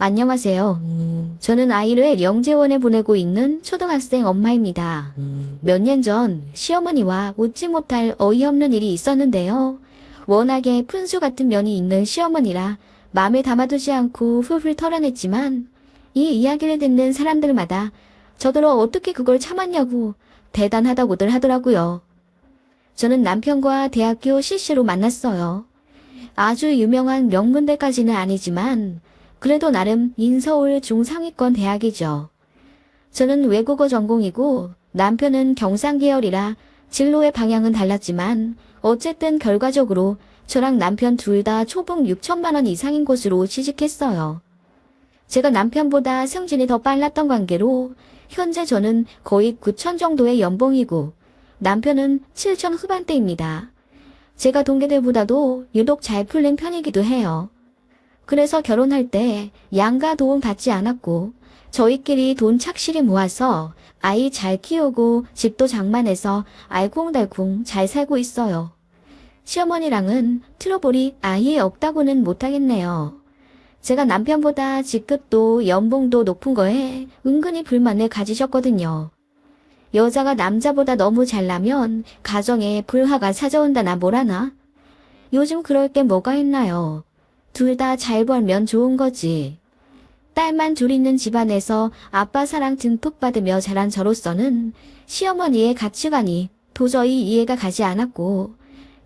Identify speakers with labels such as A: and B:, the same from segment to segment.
A: 안녕하세요. 저는 아이를 영재원에 보내고 있는 초등학생 엄마입니다. 몇 년 전 시어머니와 웃지 못할 어이없는 일이 있었는데요. 워낙에 푼수 같은 면이 있는 시어머니라 마음에 담아두지 않고 훌훌 털어냈지만 이 이야기를 듣는 사람들마다 저더러 어떻게 그걸 참았냐고 대단하다고들 하더라고요. 저는 남편과 대학교 CC로 만났어요. 아주 유명한 명문대까지는 아니지만 그래도 나름 인서울 중상위권 대학이죠. 저는 외국어 전공이고 남편은 경상 계열이라 진로의 방향은 달랐지만 어쨌든 결과적으로 저랑 남편 둘 다 초봉 6천만 원 이상인 곳으로 취직했어요. 제가 남편보다 승진이 더 빨랐던 관계로 현재 저는 거의 9천 정도의 연봉이고 남편은 7천 후반대입니다. 제가 동기들보다도 유독 잘 풀린 편이기도 해요. 그래서 결혼할 때 양가 도움 받지 않았고 저희끼리 돈 착실히 모아서 아이 잘 키우고 집도 장만해서 알콩달콩 잘 살고 있어요. 시어머니랑은 트러블이 아예 없다고는 못하겠네요. 제가 남편보다 직급도 연봉도 높은 거에 은근히 불만을 가지셨거든요. 여자가 남자보다 너무 잘나면 가정에 불화가 찾아온다나 뭐라나? 요즘 그럴 게 뭐가 있나요? 둘 다 잘 벌면 좋은 거지. 딸만 둘 있는 집안에서 아빠 사랑 듬뿍 받으며 자란 저로서는 시어머니의 가치관이 도저히 이해가 가지 않았고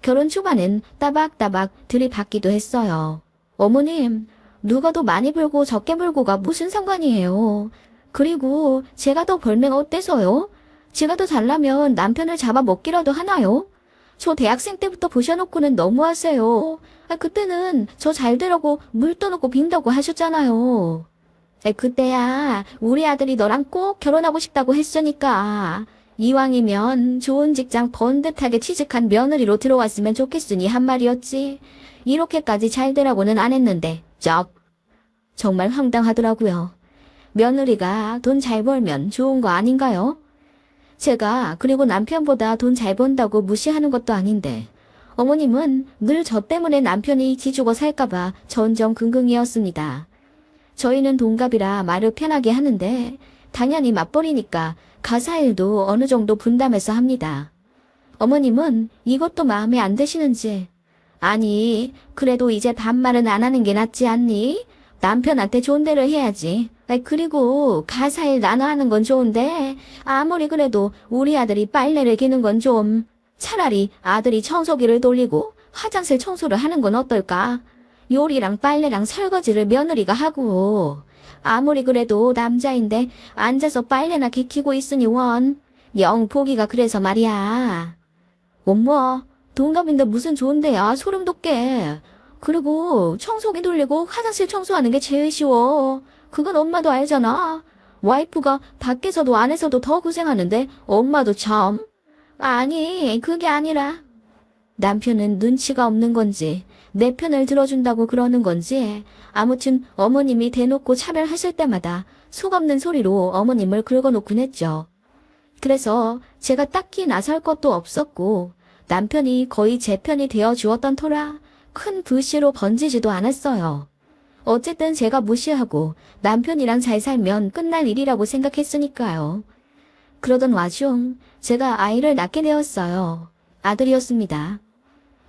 A: 결혼 초반엔 따박따박 들이받기도 했어요. 어머님, 누가 더 많이 벌고 적게 벌고가 무슨 상관이에요. 그리고 제가 더 벌면 어때서요? 제가 더 잘나면 남편을 잡아먹기라도 하나요? 저 대학생 때부터 보셔놓고는 너무하세요. 그때는 저 잘 되라고 물 떠놓고 빈다고 하셨잖아요. 그때야 우리 아들이 너랑 꼭 결혼하고 싶다고 했으니까. 이왕이면 좋은 직장 번듯하게 취직한 며느리로 들어왔으면 좋겠으니 한 말이었지. 이렇게까지 잘 되라고는 안 했는데 정말 황당하더라고요. 며느리가 돈 잘 벌면 좋은 거 아닌가요? 제가 그리고 남편보다 돈 잘 번다고 무시하는 것도 아닌데 어머님은 늘 저 때문에 남편이 기죽어 살까봐 전전긍긍이었습니다. 저희는 동갑이라 말을 편하게 하는데 당연히 맞벌이니까 가사일도 어느 정도 분담해서 합니다. 어머님은 이것도 마음에 안 드시는지 아니 그래도 이제 반말은 안 하는 게 낫지 않니? 남편한테 존대를 해야지. 그리고 가사일 나눠 하는 건 좋은데 아무리 그래도 우리 아들이 빨래를 기는 건 좀 차라리 아들이 청소기를 돌리고 화장실 청소를 하는 건 어떨까? 요리랑 빨래랑 설거지를 며느리가 하고 아무리 그래도 남자인데 앉아서 빨래나 개키고 있으니 영 보기가 그래서 말이야. 어머 동갑인데 무슨 좋은데야 소름 돋게. 그리고 청소기 돌리고 화장실 청소하는 게 제일 쉬워. 그건 엄마도 알잖아. 와이프가 밖에서도 안에서도 더 고생하는데 엄마도 참. 아니 그게 아니라 남편은 눈치가 없는 건지 내 편을 들어준다고 그러는 건지 아무튼 어머님이 대놓고 차별하실 때마다 속 없는 소리로 어머님을 긁어놓곤 했죠. 그래서 제가 딱히 나설 것도 없었고 남편이 거의 제 편이 되어 주었던 터라 큰 불씨로 번지지도 않았어요. 어쨌든 제가 무시하고 남편이랑 잘 살면 끝날 일이라고 생각했으니까요. 그러던 와중 제가 아이를 낳게 되었어요. 아들이었습니다.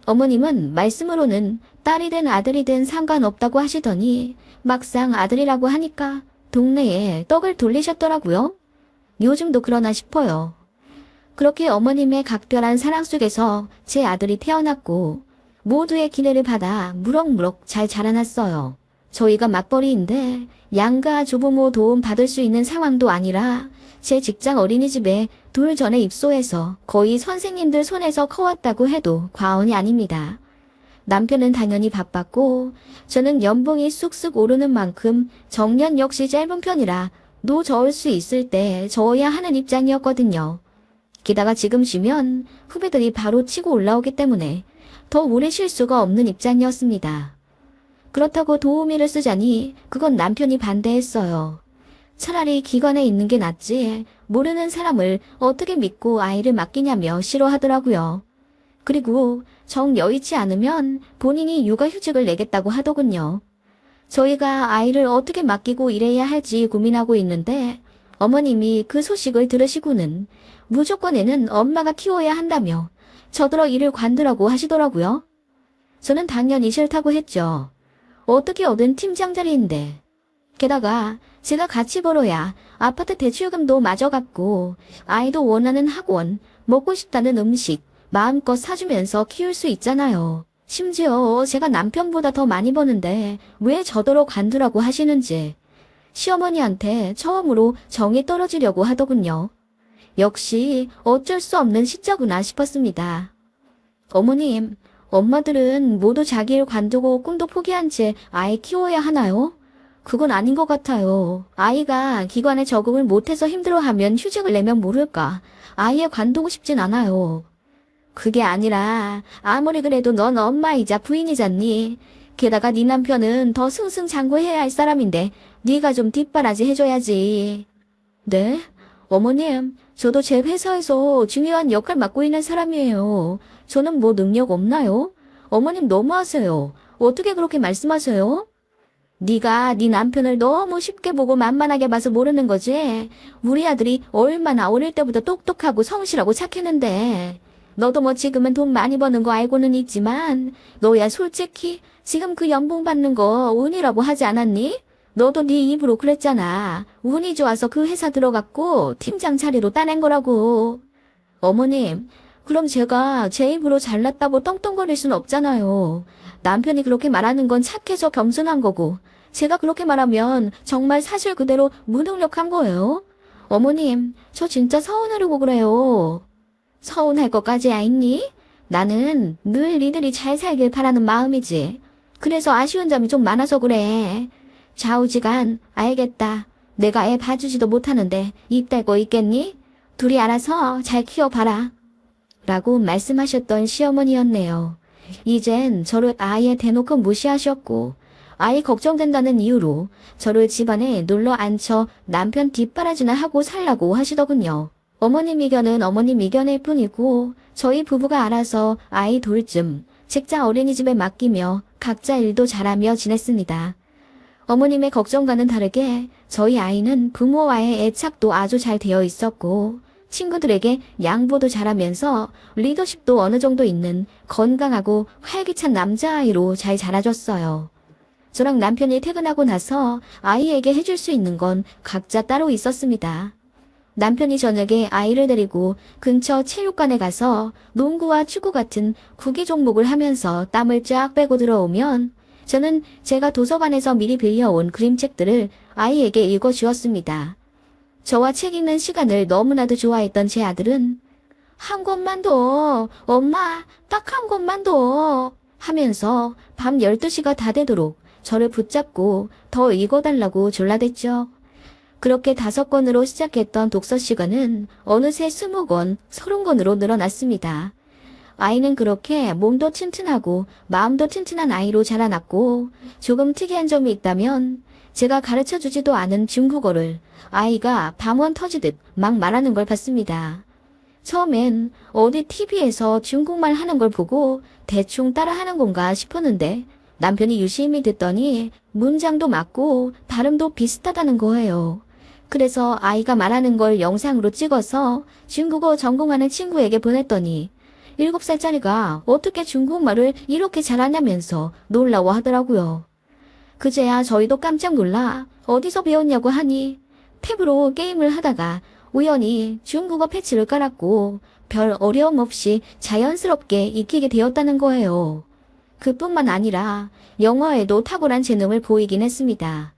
A: 어머님은 말씀으로는 딸이든 아들이든 상관없다고 하시더니 막상 아들이라고 하니까 동네에 떡을 돌리셨더라고요. 요즘도 그러나 싶어요. 그렇게 어머님의 각별한 사랑 속에서 제 아들이 태어났고 모두의 기대를 받아 무럭무럭 잘 자라났어요. 저희가 맞벌이인데 양가 조부모 도움 받을 수 있는 상황도 아니라 제 직장 어린이집에 돌 전에 입소해서 거의 선생님들 손에서 커왔다고 해도 과언이 아닙니다. 남편은 당연히 바빴고 저는 연봉이 쑥쑥 오르는 만큼 정년 역시 짧은 편이라 노 저을 수 있을 때 저어야 하는 입장이었거든요. 게다가 지금 쉬면 후배들이 바로 치고 올라오기 때문에 더 오래 쉴 수가 없는 입장이었습니다. 그렇다고 도우미를 쓰자니 그건 남편이 반대했어요. 차라리 기관에 있는 게 낫지 모르는 사람을 어떻게 믿고 아이를 맡기냐며 싫어하더라고요. 그리고 정 여의치 않으면 본인이 육아휴직을 내겠다고 하더군요. 저희가 아이를 어떻게 맡기고 일해야 할지 고민하고 있는데 어머님이 그 소식을 들으시고는 무조건 애는 엄마가 키워야 한다며 저더러 일을 관두라고 하시더라고요. 저는 당연히 싫다고 했죠. 어떻게 얻은 팀장 자리인데. 게다가 제가 같이 벌어야 아파트 대출금도 마저 갚고 아이도 원하는 학원, 먹고 싶다는 음식 마음껏 사주면서 키울 수 있잖아요. 심지어 제가 남편보다 더 많이 버는데 왜 저더러 관두라고 하시는지 시어머니한테 처음으로 정이 떨어지려고 하더군요. 역시 어쩔 수 없는 시자구나 싶었습니다. 어머님, 엄마들은 모두 자기 일 관두고 꿈도 포기한 채 아이 키워야 하나요? 그건 아닌 것 같아요. 아이가 기관에 적응을 못해서 힘들어하면 휴직을 내면 모를까. 아이에 관두고 싶진 않아요. 그게 아니라 아무리 그래도 넌 엄마이자 부인이잖니. 게다가 네 남편은 더 승승장구해야 할 사람인데 네가 좀 뒷바라지 해줘야지. 네? 어머님, 저도 제 회사에서 중요한 역할 맡고 있는 사람이에요. 저는 뭐 능력 없나요? 어머님 너무하세요. 어떻게 그렇게 말씀하세요? 네가 네 남편을 너무 쉽게 보고 만만하게 봐서 모르는 거지. 우리 아들이 얼마나 어릴 때부터 똑똑하고 성실하고 착했는데. 너도 뭐 지금은 돈 많이 버는 거 알고는 있지만 너야 솔직히 지금 그 연봉 받는 거 운이라고 하지 않았니? 너도 네 입으로 그랬잖아. 운이 좋아서 그 회사 들어갔고 팀장 자리로 따낸 거라고. 어머님, 그럼 제가 제 입으로 잘났다고 떵떵거릴 순 없잖아요. 남편이 그렇게 말하는 건 착해서 겸손한 거고 제가 그렇게 말하면 정말 사실 그대로 무능력한 거예요. 어머님, 저 진짜 서운하려고 그래요. 서운할 것까지 아있니? 나는 늘 니들이 잘 살길 바라는 마음이지. 그래서 아쉬운 점이 좀 많아서 그래. 좌우지간 알겠다. 내가 애 봐주지도 못하는데 입 댈 거 있겠니? 둘이 알아서 잘 키워봐라. 라고 말씀하셨던 시어머니였네요. 이젠 저를 아예 대놓고 무시하셨고 아이 걱정된다는 이유로 저를 집안에 눌러 앉혀 남편 뒷바라지나 하고 살라고 하시더군요. 어머님 의견은 어머님 의견일 뿐이고 저희 부부가 알아서 아이 돌쯤 직장 어린이집에 맡기며 각자 일도 잘하며 지냈습니다. 어머님의 걱정과는 다르게 저희 아이는 부모와의 애착도 아주 잘 되어 있었고 친구들에게 양보도 잘하면서 리더십도 어느 정도 있는 건강하고 활기찬 남자아이로 잘 자라줬어요. 저랑 남편이 퇴근하고 나서 아이에게 해줄 수 있는 건 각자 따로 있었습니다. 남편이 저녁에 아이를 데리고 근처 체육관에 가서 농구와 축구 같은 구기 종목을 하면서 땀을 쫙 빼고 들어오면 저는 제가 도서관에서 미리 빌려온 그림책들을 아이에게 읽어주었습니다. 저와 책 읽는 시간을 너무나도 좋아했던 제 아들은 한 권만 더, 엄마, 딱 한 권만 더 하면서 밤 12시가 다 되도록 저를 붙잡고 더 읽어달라고 졸라댔죠. 그렇게 5권으로 시작했던 독서 시간은 어느새 20권, 30권으로 늘어났습니다. 아이는 그렇게 몸도 튼튼하고 마음도 튼튼한 아이로 자라났고 조금 특이한 점이 있다면 제가 가르쳐주지도 않은 중국어를 아이가 방언 터지듯 막 말하는 걸 봤습니다. 처음엔 어디 TV에서 중국말 하는 걸 보고 대충 따라하는 건가 싶었는데 남편이 유심히 듣더니 문장도 맞고 발음도 비슷하다는 거예요. 그래서 아이가 말하는 걸 영상으로 찍어서 중국어 전공하는 친구에게 보냈더니 7살짜리가 어떻게 중국말을 이렇게 잘하냐면서 놀라워 하더라고요. 그제야 저희도 깜짝 놀라 어디서 배웠냐고 하니 탭으로 게임을 하다가 우연히 중국어 패치를 깔았고 별 어려움 없이 자연스럽게 익히게 되었다는 거예요. 그뿐만 아니라 영어에도 탁월한 재능을 보이긴 했습니다.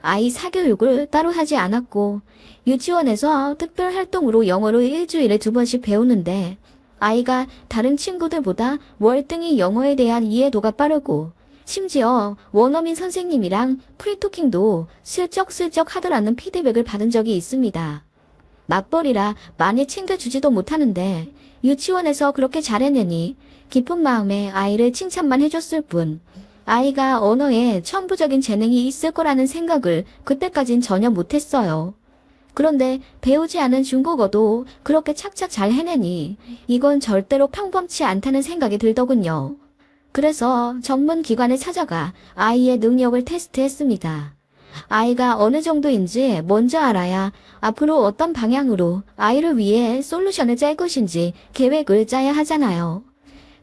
A: 아이 사교육을 따로 하지 않았고 유치원에서 특별 활동으로 영어를 일주일에 2번씩 배우는데 아이가 다른 친구들보다 월등히 영어에 대한 이해도가 빠르고 심지어 원어민 선생님이랑 프리토킹도 슬쩍슬쩍 하더라는 피드백을 받은 적이 있습니다. 맞벌이라 많이 챙겨주지도 못하는데 유치원에서 그렇게 잘해내니 깊은 마음에 아이를 칭찬만 해줬을 뿐 아이가 언어에 천부적인 재능이 있을 거라는 생각을 그때까진 전혀 못했어요. 그런데 배우지 않은 중국어도 그렇게 착착 잘 해내니 이건 절대로 평범치 않다는 생각이 들더군요. 그래서 전문 기관에 찾아가 아이의 능력을 테스트했습니다. 아이가 어느 정도인지 먼저 알아야 앞으로 어떤 방향으로 아이를 위해 솔루션을 짤 것인지 계획을 짜야 하잖아요.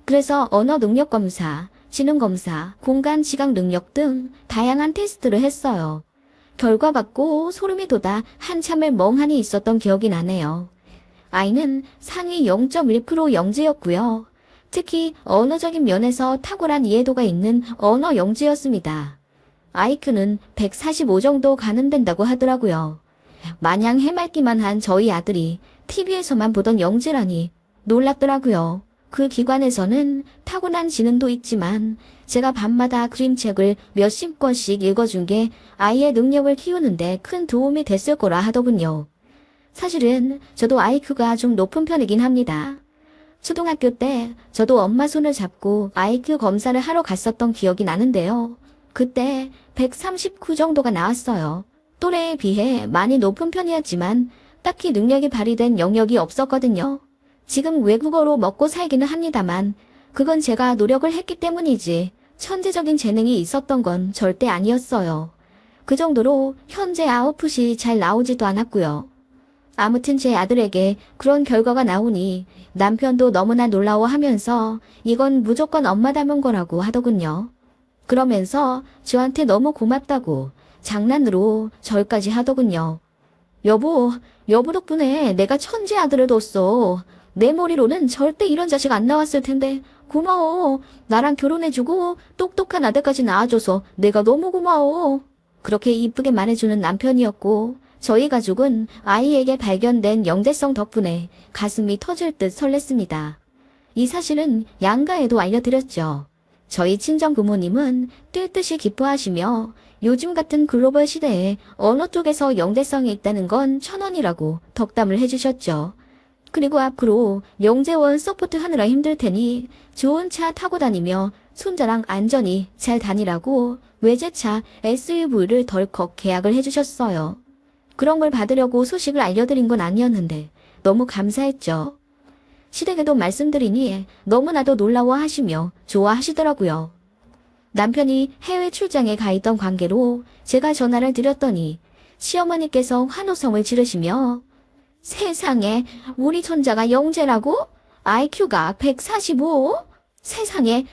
A: 그래서 언어 능력 검사, 지능 검사, 공간 지각 능력 등 다양한 테스트를 했어요. 결과 받고 소름이 돋아 한참을 멍하니 있었던 기억이 나네요. 아이는 상위 0.1% 영재였고요. 특히 언어적인 면에서 탁월한 이해도가 있는 언어 영재였습니다. IQ는 145 정도 가늠된다고 하더라고요. 마냥 해맑기만 한 저희 아들이 TV에서만 보던 영재라니 놀랍더라고요. 그 기관에서는 타고난 지능도 있지만 제가 밤마다 그림책을 몇십 권씩 읽어준 게 아이의 능력을 키우는데 큰 도움이 됐을 거라 하더군요. 사실은 저도 IQ가 좀 높은 편이긴 합니다. 초등학교 때 저도 엄마 손을 잡고 IQ 검사를 하러 갔었던 기억이 나는데요. 그때 139 정도가 나왔어요. 또래에 비해 많이 높은 편이었지만 딱히 능력이 발휘된 영역이 없었거든요. 지금 외국어로 먹고 살기는 합니다만 그건 제가 노력을 했기 때문이지 천재적인 재능이 있었던 건 절대 아니었어요. 그 정도로 현재 아웃풋이 잘 나오지도 않았고요. 아무튼 제 아들에게 그런 결과가 나오니 남편도 너무나 놀라워하면서 이건 무조건 엄마 닮은 거라고 하더군요. 그러면서 저한테 너무 고맙다고 장난으로 절까지 하더군요. 여보 덕분에 내가 천재 아들을 뒀어. 내 머리로는 절대 이런 자식 안 나왔을 텐데 고마워. 나랑 결혼해주고 똑똑한 아들까지 낳아줘서 내가 너무 고마워. 그렇게 이쁘게 말해주는 남편이었고 저희 가족은 아이에게 발견된 영재성 덕분에 가슴이 터질 듯 설렜습니다. 이 사실은 양가에도 알려드렸죠. 저희 친정 부모님은 뛸 듯이 기뻐하시며 요즘 같은 글로벌 시대에 언어 쪽에서 영재성이 있다는 건 천원이라고 덕담을 해주셨죠. 그리고 앞으로 영재원 서포트 하느라 힘들 테니 좋은 차 타고 다니며 손자랑 안전히 잘 다니라고 외제차 SUV를 덜컥 계약을 해주셨어요. 그런 걸 받으려고 소식을 알려드린 건 아니었는데 너무 감사했죠. 시댁에도 말씀드리니 너무나도 놀라워하시며 좋아하시더라고요. 남편이 해외 출장에 가 있던 관계로 제가 전화를 드렸더니 시어머니께서 환호성을 지르시며 세상에 우리 손자가 영재라고? IQ가 145? 세상에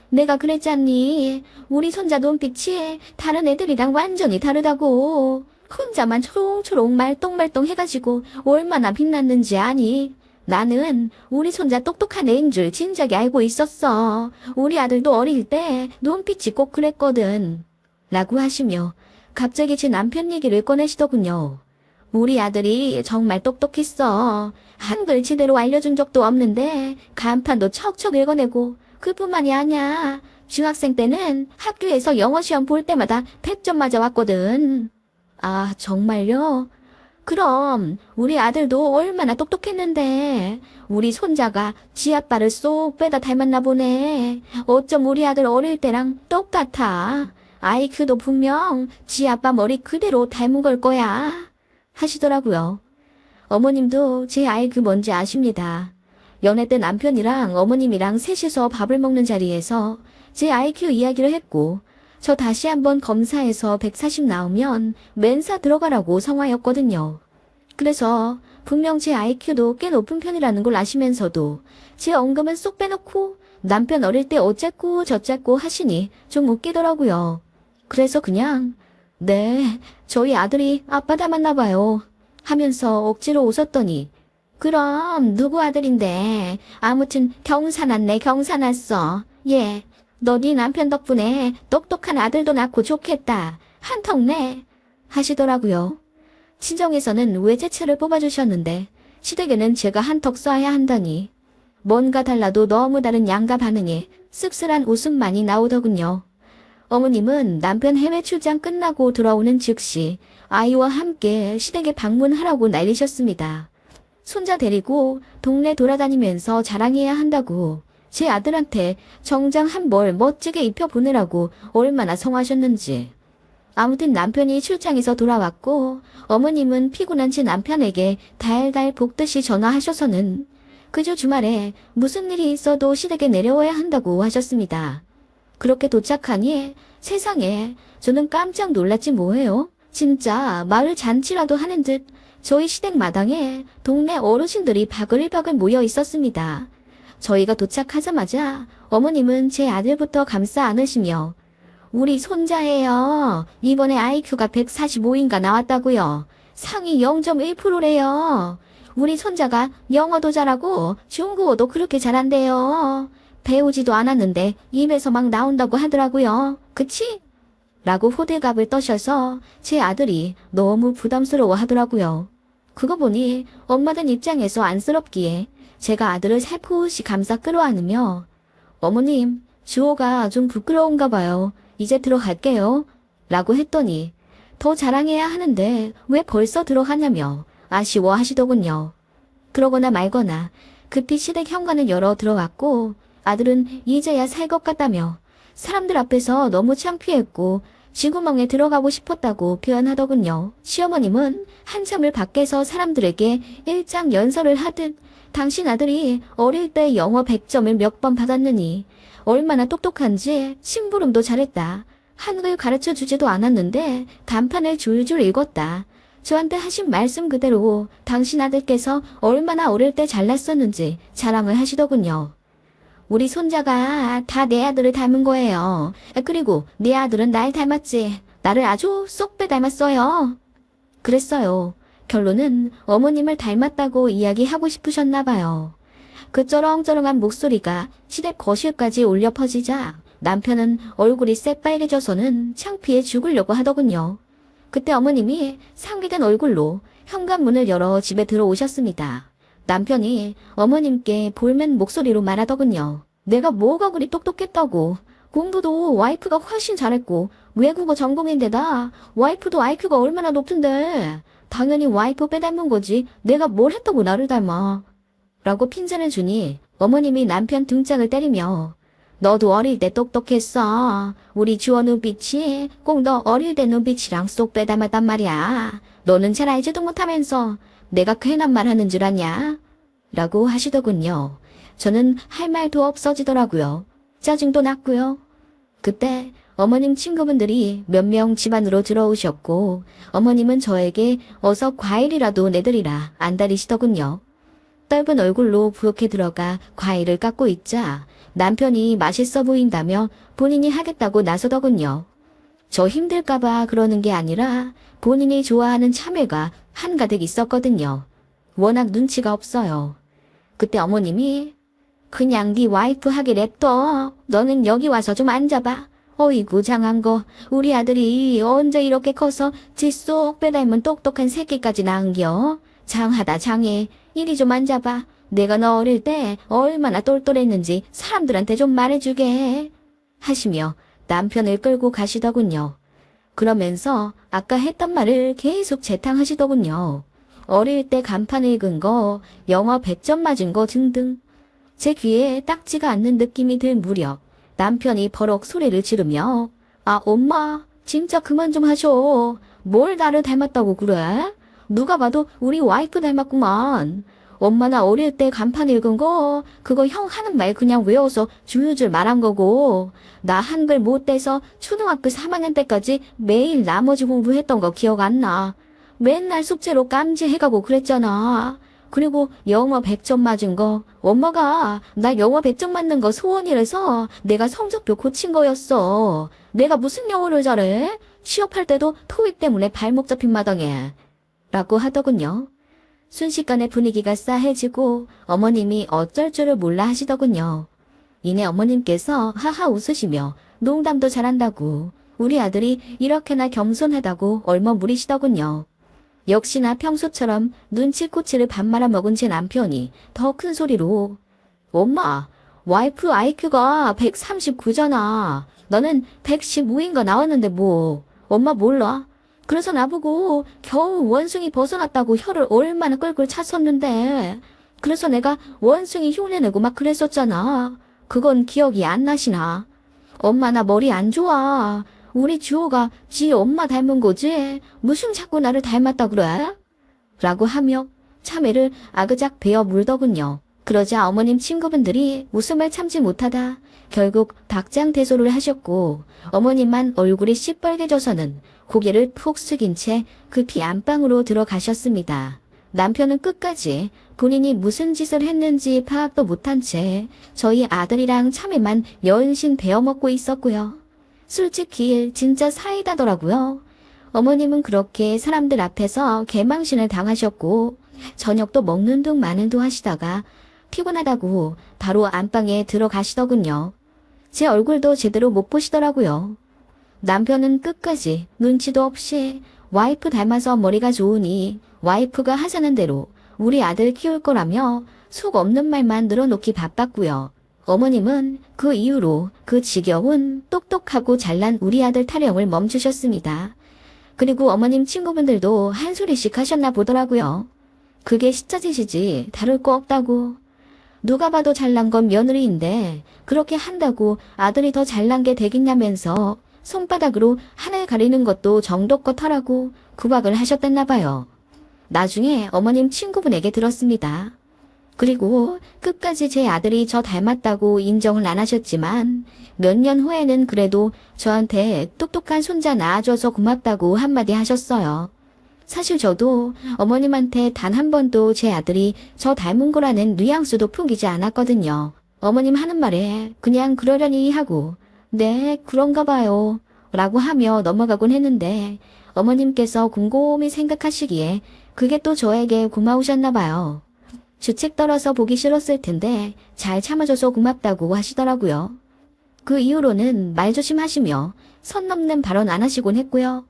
A: 내가 그랬잖니. 우리 손자 눈빛이 다른 애들이랑 완전히 다르다고. 혼자만 초롱초롱 말똥말똥 해가지고 얼마나 빛났는지 아니. 나는 우리 손자 똑똑한 애인 줄 진작에 알고 있었어. 우리 아들도 어릴 때 눈빛이 꼭 그랬거든. 라고 하시며 갑자기 제 남편 얘기를 꺼내시더군요. 우리 아들이 정말 똑똑했어. 한글 제대로 알려준 적도 없는데 간판도 척척 읽어내고 그뿐만이 아니야. 중학생 때는 학교에서 영어 시험 볼 때마다 100점 맞아왔거든. 아, 정말요? 그럼 우리 아들도 얼마나 똑똑했는데 우리 손자가 지 아빠를 쏙 빼다 닮았나 보네. 어쩜 우리 아들 어릴 때랑 똑같아. IQ도 분명 지 아빠 머리 그대로 닮은 걸 거야. 하시더라고요. 어머님도 제 IQ 뭔지 아십니다. 연애 때 남편이랑 어머님이랑 셋이서 밥을 먹는 자리에서 제 IQ 이야기를 했고 저 다시 한번 검사해서 140 나오면 멘사 들어가라고 성화였거든요. 그래서 분명 제 IQ도 꽤 높은 편이라는 걸 아시면서도 제 언급은 쏙 빼놓고 남편 어릴 때 어쨌고 저쨌고 하시니 좀 웃기더라고요. 그래서 그냥 네, 저희 아들이 아빠 닮았나 봐요 하면서 억지로 웃었더니 그럼 누구 아들인데 아무튼 경사났네 경사났어. 너 네 남편 덕분에 똑똑한 아들도 낳고 좋겠다. 한턱 내. 하시더라고요. 친정에서는 외제차를 뽑아주셨는데 시댁에는 제가 한턱 쏴야 한다니 뭔가 달라도 너무 다른 양가 반응에 씁쓸한 웃음만이 나오더군요. 어머님은 남편 해외 출장 끝나고 돌아오는 즉시 아이와 함께 시댁에 방문하라고 난리셨습니다. 손자 데리고 동네 돌아다니면서 자랑해야 한다고 제 아들한테 정장 한 벌 멋지게 입혀보내라고 얼마나 성하셨는지. 아무튼 남편이 출장에서 돌아왔고 어머님은 피곤한 제 남편에게 달달 볶듯이 전화하셔서는 그저 주말에 무슨 일이 있어도 시댁에 내려와야 한다고 하셨습니다. 그렇게 도착하니 세상에 저는 깜짝 놀랐지 뭐예요. 진짜 마을 잔치라도 하는 듯 저희 시댁 마당에 동네 어르신들이 바글바글 모여 있었습니다. 저희가 도착하자마자 어머님은 제 아들부터 감싸 안으시며 우리 손자예요. 이번에 IQ가 145인가 나왔다고요. 상위 0.1%래요. 우리 손자가 영어도 잘하고 중국어도 그렇게 잘한대요. 배우지도 않았는데 입에서 막 나온다고 하더라고요. 그치? 라고 호들갑을 떠셔서 제 아들이 너무 부담스러워 하더라고요. 그거 보니 엄마들 입장에서 안쓰럽기에 제가 아들을 살포시 감싸 끌어안으며 어머님, 주호가 좀 부끄러운가 봐요. 이제 들어갈게요. 라고 했더니 더 자랑해야 하는데 왜 벌써 들어가냐며 아쉬워하시더군요. 그러거나 말거나 급히 시댁 현관을 열어 들어갔고 아들은 이제야 살 것 같다며 사람들 앞에서 너무 창피했고 쥐구멍에 들어가고 싶었다고 표현하더군요. 시어머님은 한참을 밖에서 사람들에게 일장 연설을 하듯 당신 아들이 어릴 때 영어 100점을 몇 번 받았느니 얼마나 똑똑한지 심부름도 잘했다. 한글 가르쳐 주지도 않았는데 단판을 줄줄 읽었다. 저한테 하신 말씀 그대로 당신 아들께서 얼마나 어릴 때 잘났었는지 자랑을 하시더군요. 우리 손자가 다 내 아들을 닮은 거예요. 그리고 내 아들은 날 닮았지. 나를 아주 쏙 빼 닮았어요. 그랬어요. 결론은 어머님을 닮았다고 이야기하고 싶으셨나 봐요. 그 쩌렁쩌렁한 목소리가 시댁 거실까지 울려 퍼지자 남편은 얼굴이 새빨개져서는 창피해 죽으려고 하더군요. 그때 어머님이 상기된 얼굴로 현관문을 열어 집에 들어오셨습니다. 남편이 어머님께 볼멘 목소리로 말하더군요. 내가 뭐가 그리 똑똑했다고. 공부도 와이프가 훨씬 잘했고 외국어 전공인데다 와이프도 IQ가 얼마나 높은데 당연히 와이프 빼닮은 거지 내가 뭘 했다고 나를 닮아. 라고 핀잔을 주니 어머님이 남편 등짝을 때리며 너도 어릴 때 똑똑했어. 우리 주원 눈빛이 꼭 너 어릴 때 눈빛이랑 쏙 빼닮았단 말이야. 너는 잘 알지도 못하면서 내가 괜한 말 하는 줄 아냐? 라고 하시더군요. 저는 할 말도 없어지더라고요. 짜증도 났고요. 그때 어머님 친구분들이 몇 명 집 안으로 들어오셨고 어머님은 저에게 어서 과일이라도 내드리라 안달이시더군요. 떫은 얼굴로 부엌에 들어가 과일을 깎고 있자 남편이 맛있어 보인다며 본인이 하겠다고 나서더군요. 저 힘들까봐 그러는 게 아니라 본인이 좋아하는 참외가 한가득 있었거든요. 워낙 눈치가 없어요. 그때 어머님이 그냥 네 와이프 하길 냅둬. 너는 여기 와서 좀 앉아봐. 어이구 장한 거 우리 아들이 언제 이렇게 커서 지 쏙 빼닮은 똑똑한 새끼까지 낳은겨. 장하다 장해. 이리 좀 앉아봐. 내가 너 어릴 때 얼마나 똘똘했는지 사람들한테 좀 말해주게. 하시며 남편을 끌고 가시더군요. 그러면서 아까 했던 말을 계속 재탕하시더군요. 어릴 때 간판 읽은 거, 영어 100점 맞은 거 등등. 제 귀에 딱지가 않는 느낌이 들 무렵 남편이 버럭 소리를 지르며 아 엄마 진짜 그만 좀 하셔. 뭘 나를 닮았다고 그래? 누가 봐도 우리 와이프 닮았구만. 엄마나 어릴 때 간판 읽은 거 그거 형 하는 말 그냥 외워서 줄줄 말한 거고 나 한글 못 떼서 초등학교 3학년 때까지 매일 나머지 공부했던 거 기억 안 나. 맨날 숙제로 깜지해가고 그랬잖아. 그리고 영어 100점 맞은 거 엄마가 나 영어 100점 맞는 거 소원이라서 내가 성적표 고친 거였어. 내가 무슨 영어를 잘해? 취업할 때도 토익 때문에 발목 잡힌 마당에. 라고 하더군요. 순식간에 분위기가 싸해지고 어머님이 어쩔 줄을 몰라 하시더군요. 이내 어머님께서 하하 웃으시며 농담도 잘한다고 우리 아들이 이렇게나 겸손하다고 얼머무리시더군요. 역시나 평소처럼 눈치코치를 밥 말아먹은 제 남편이 더 큰 소리로 엄마, 와이프 IQ가 139잖아. 너는 115인가 나왔는데 뭐. 엄마 몰라? 그래서 나보고 겨우 원숭이 벗어났다고 혀를 얼마나 끌끌 찼었는데 그래서 내가 원숭이 흉내내고 막 그랬었잖아. 그건 기억이 안 나시나? 엄마 나 머리 안 좋아. 우리 주호가 지 엄마 닮은 거지? 무슨 자꾸 나를 닮았다 그래? 라고 하며 참외를 아그작 베어 물더군요. 그러자 어머님 친구분들이 웃음을 참지 못하다 결국 박장대소를 하셨고 어머님만 얼굴이 시뻘개져서는 고개를 푹 숙인 채 급히 안방으로 들어가셨습니다. 남편은 끝까지 본인이 무슨 짓을 했는지 파악도 못한 채 저희 아들이랑 참외만 연신 베어먹고 있었고요. 솔직히 진짜 사이다더라고요. 어머님은 그렇게 사람들 앞에서 개망신을 당하셨고 저녁도 먹는 둥 마는 둥 하시다가 피곤하다고 바로 안방에 들어가시더군요. 제 얼굴도 제대로 못 보시더라고요. 남편은 끝까지 눈치도 없이 와이프 닮아서 머리가 좋으니 와이프가 하자는 대로 우리 아들 키울 거라며 속 없는 말만 늘어놓기 바빴고요. 어머님은 그 이후로 그 지겨운 똑똑하고 잘난 우리 아들 타령을 멈추셨습니다. 그리고 어머님 친구분들도 한 소리씩 하셨나 보더라고요. 그게 시차짓이지 다를 거 없다고. 누가 봐도 잘난 건 며느리인데 그렇게 한다고 아들이 더 잘난 게 되겠냐면서 손바닥으로 하늘 가리는 것도 정도껏 하라고 구박을 하셨댔나 봐요. 나중에 어머님 친구분에게 들었습니다. 그리고 끝까지 제 아들이 저 닮았다고 인정을 안 하셨지만 몇 년 후에는 그래도 저한테 똑똑한 손자 낳아줘서 고맙다고 한마디 하셨어요. 사실 저도 어머님한테 단 한 번도 제 아들이 저 닮은 거라는 뉘앙스도 풍기지 않았거든요. 어머님 하는 말에 그냥 그러려니 하고 네 그런가 봐요 라고 하며 넘어가곤 했는데 어머님께서 곰곰이 생각하시기에 그게 또 저에게 고마우셨나 봐요. 주책 떨어서 보기 싫었을 텐데 잘 참아줘서 고맙다고 하시더라고요. 그 이후로는 말 조심하시며 선 넘는 발언 안 하시곤 했고요.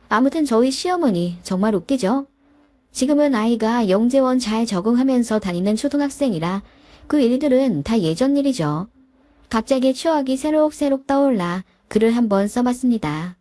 A: 아무튼 저희 시어머니 정말 웃기죠? 지금은 아이가 영재원 잘 적응하면서 다니는 초등학생이라 그 일들은 다 예전 일이죠. 갑자기 추억이 새록새록 떠올라 글을 한번 써봤습니다.